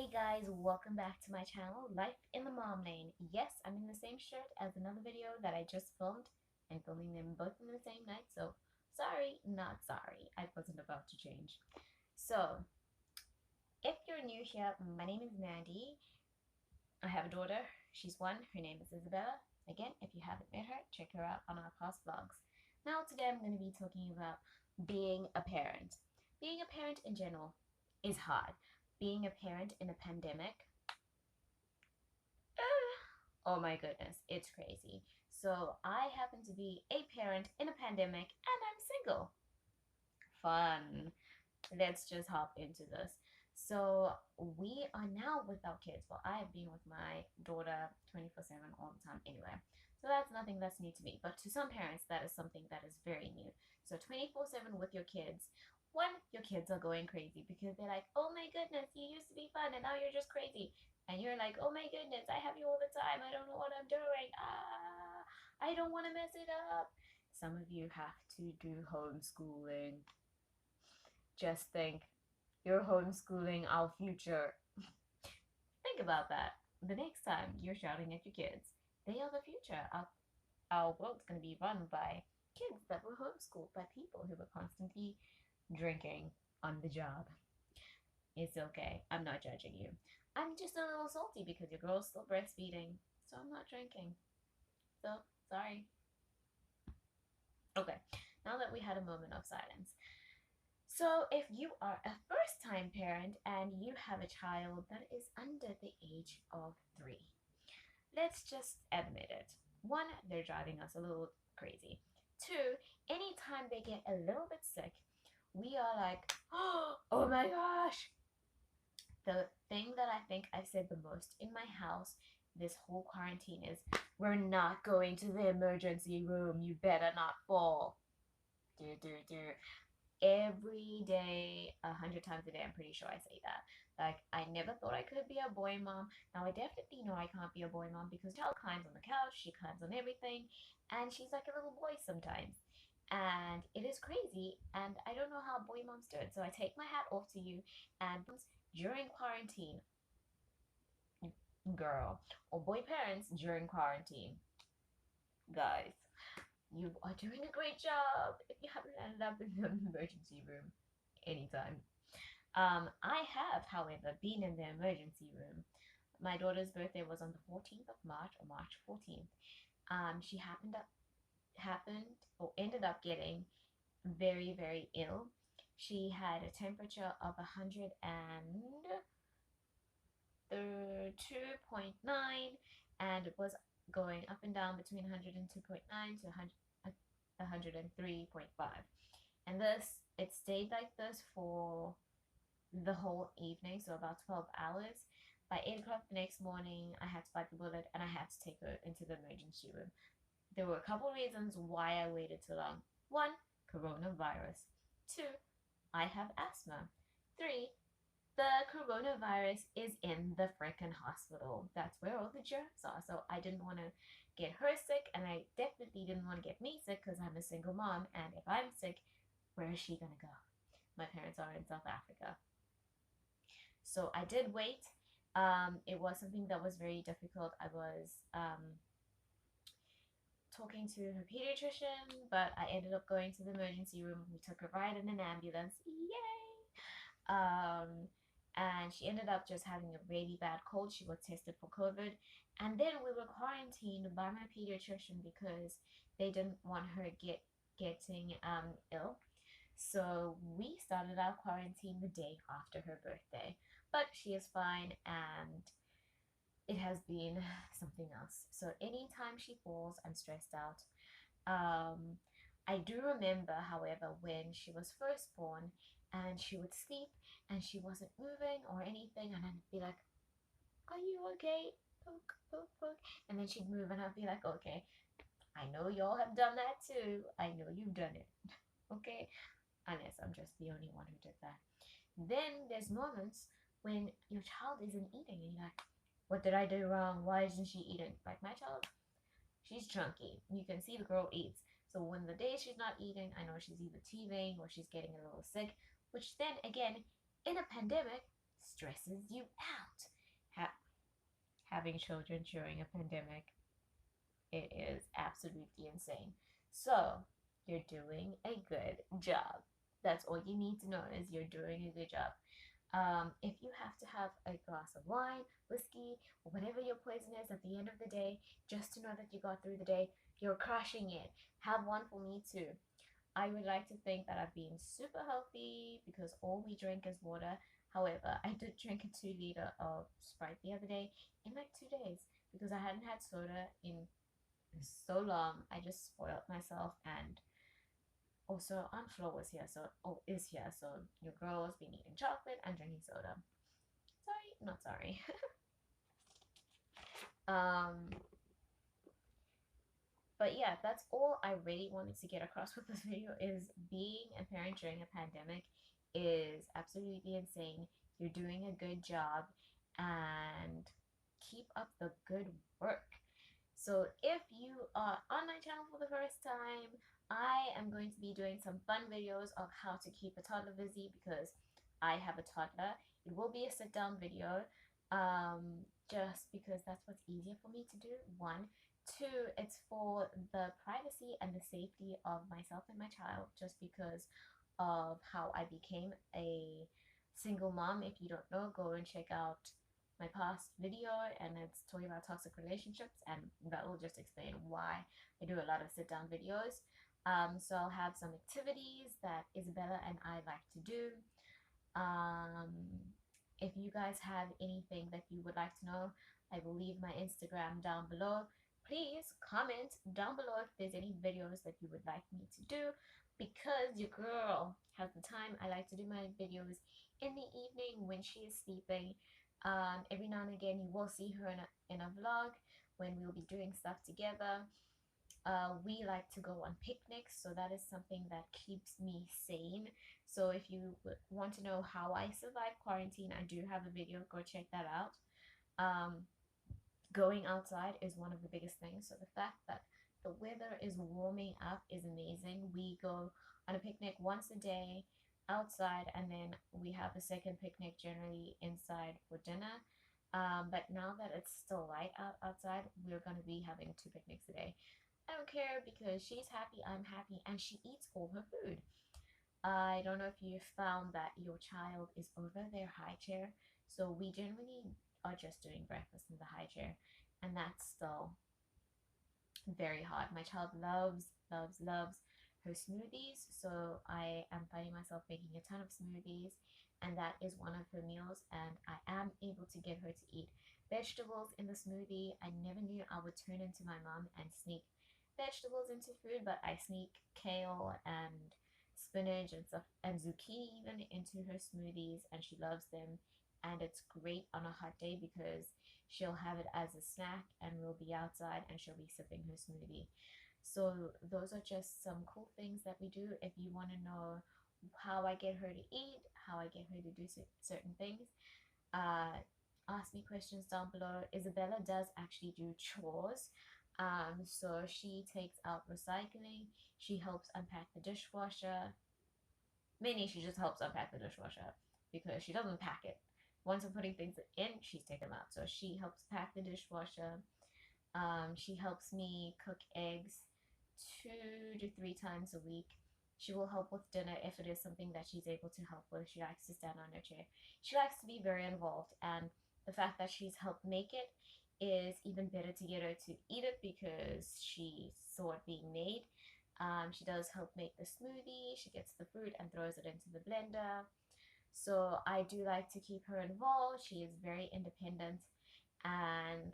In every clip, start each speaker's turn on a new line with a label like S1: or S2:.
S1: guys, welcome back to my channel, Life in the Mom Lane. Yes, I'm in the same shirt as another video that I just filmed and filming them both in the same night, so sorry, not sorry. I wasn't about to change. So, if you're new here, my name is Mandy. I have a daughter. She's one. Her name is Isabella. Again, if you haven't met her, check her out on our past vlogs. Now, today I'm going to be talking about being a parent. Being a parent in general is hard. Being a parent in a pandemic, oh my goodness, it's crazy. So I happen to be a parent in a pandemic and I'm single. Fun. Let's just hop into this. So we are now with our kids. Well, I have been with my daughter 24/7 all the time anyway. So that's nothing that's new to me. But to some parents, that is something that is very new. So 24/7 with your kids. One, your kids are going crazy because they're like, oh my goodness, you used to be fun and now you're just crazy. And you're like, oh my goodness, I have you all the time. I don't know what I'm doing. I don't want to mess it up. Some of you have to do homeschooling. Just think, you're homeschooling our future. Think about that. The next time you're shouting at your kids, they are the future. Our world's going to be run by kids that were homeschooled by people who were constantly drinking on the job. It's okay. I'm not judging you. I'm just a little salty because your girl's still breastfeeding, so I'm not drinking. So, sorry. Okay, now that we had a moment of silence. So, if you are a first time parent and you have a child that is under the age of 3, let's just admit it. One, they're driving us a little crazy. Two, anytime they get a little bit sick, we are like, oh my gosh. The thing that I think I've said the most in my house this whole quarantine is, we're not going to the emergency room. You better not fall. Every day, 100 times a day, I'm pretty sure I say that. Like, I never thought I could be a boy mom. Now I definitely know I can't be a boy mom because child climbs on the couch, she climbs on everything, and she's like a little boy sometimes. And it is crazy, and I don't know how boy moms do it. So I take my hat off to you, and during quarantine, girl, or boy parents during quarantine, guys, you are doing a great job if you haven't ended up in the emergency room anytime. I have, however, been in the emergency room. My daughter's birthday was on the 14th of March, or March 14th. She ended up getting very, very ill. She had a temperature of 102.9, and it was going up and down between 102.9 to 103.5. And it stayed like this for the whole evening, so about 12 hours. By 8 o'clock the next morning, I had to bite the bullet and I had to take her into the emergency room. There were a couple reasons why I waited so long. 1, coronavirus. 2, I have asthma. 3, the coronavirus is in the frickin' hospital. That's where all the germs are. So I didn't want to get her sick, and I definitely didn't want to get me sick because I'm a single mom. And if I'm sick, where is she gonna go? My parents are in South Africa. So I did wait. It was something that was very difficult. I was talking to her pediatrician, but I ended up going to the emergency room. We took a ride in an ambulance. Yay! And she ended up just having a really bad cold. She was tested for COVID. And then we were quarantined by my pediatrician because they didn't want her getting ill. So we started our quarantine the day after her birthday. But she is fine, and it has been something else. So anytime she falls, I'm stressed out. I do remember, however, when she was first born and she would sleep and she wasn't moving or anything, and I'd be like, are you okay? Poke, poke, poke. And then she'd move and I'd be like, okay, I know y'all have done that too. I know you've done it. Okay? Unless I'm just the only one who did that. Then there's moments when your child isn't eating and you're like, what did I do wrong? Why isn't she eating? Like my child, she's chunky. You can see the girl eats. So when the days she's not eating, I know she's either teething or she's getting a little sick, which then again, in a pandemic, stresses you out. having children during a pandemic. It is absolutely insane. So, you're doing a good job. That's all you need to know is you're doing a good job. If you have to have a glass of wine, whiskey, or whatever your poison is at the end of the day, just to know that you got through the day, you're crushing it. Have one for me too. I would like to think that I've been super healthy because all we drink is water. However, I did drink a 2 liter of Sprite the other day in like 2 days because I hadn't had soda in so long. I just spoiled myself, and also Aunt Flo was here, so is here, so your girl has been eating chocolate and drinking soda. Sorry, not sorry. um, but yeah, that's all I really wanted to get across with this video is being a parent during a pandemic is absolutely insane. You're doing a good job and keep up the good work. So if you are on my channel for the first time, I am going to be doing some fun videos of how to keep a toddler busy because I have a toddler. It will be a sit down video just because that's what's easier for me to do. One. Two, it's for the privacy and the safety of myself and my child just because of how I became a single mom. If you don't know, go and check out my past video and it's talking about toxic relationships, and that will just explain why I do a lot of sit down videos. So I'll have some activities that Isabella and I like to do. If you guys have anything that you would like to know, I will leave my Instagram down below. Please comment down below if there's any videos that you would like me to do because your girl has the time. I like to do my videos in the evening when she is sleeping. Every now and again you will see her in a vlog when we'll be doing stuff together. We like to go on picnics, so that is something that keeps me sane. So if you want to know how I survived quarantine, I do have a video. Go check that out. Going outside is one of the biggest things. So the fact that the weather is warming up is amazing. We go on a picnic once a day outside, and then we have a second picnic generally inside for dinner. But now that it's still light outside, we're going to be having 2 picnics a day. I don't care because she's happy, I'm happy, and she eats all her food. I don't know if you found that your child is over their high chair. So we generally are just doing breakfast in the high chair, and that's still very hard. My child loves her smoothies, so I am finding myself making a ton of smoothies, and that is one of her meals, and I am able to get her to eat vegetables in the smoothie. I never knew I would turn into my mom and sneak vegetables into food, but I sneak kale and spinach and stuff and zucchini even into her smoothies, and she loves them. And it's great on a hot day because she'll have it as a snack and we'll be outside and she'll be sipping her smoothie. So those are just some cool things that we do. If you want to know how I get her to eat, how I get her to do certain things, ask me questions down below. Isabella does actually do chores. So she takes out recycling, she helps unpack the dishwasher. Mainly she just helps unpack the dishwasher because she doesn't pack it. Once I'm putting things in, she's taking them out. So she helps pack the dishwasher. She helps me cook eggs 2 to 3 times a week. She will help with dinner if it is something that she's able to help with. She likes to stand on her chair. She likes to be very involved, and the fact that she's helped make it is even better to get her to eat it because she saw it being made. She does help make the smoothie. She gets the fruit and throws it into the blender. So I do like to keep her involved. She is very independent, and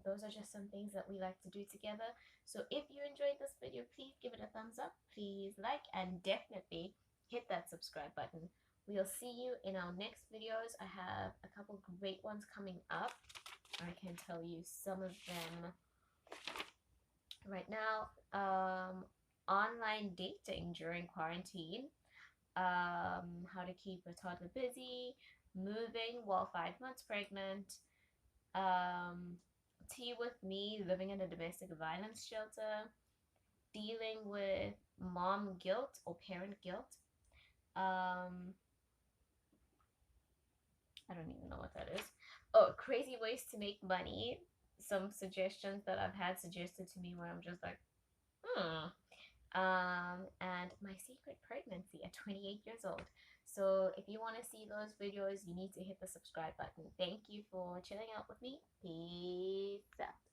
S1: those are just some things that we like to do together. So if you enjoyed this video, please give it a thumbs up, please like, and definitely hit that subscribe button. We'll see you in our next videos. I have a couple great ones coming up. I can tell you some of them right now. Online dating during quarantine, how to keep a toddler busy, moving while 5 months pregnant, tea with me, living in a domestic violence shelter, dealing with mom guilt or parent guilt. I don't even know what that is. Oh, crazy ways to make money. Some suggestions that I've had suggested to me where I'm just like, hmm. And my secret pregnancy at 28 years old. So if you want to see those videos, you need to hit the subscribe button. Thank you for chilling out with me. Peace out.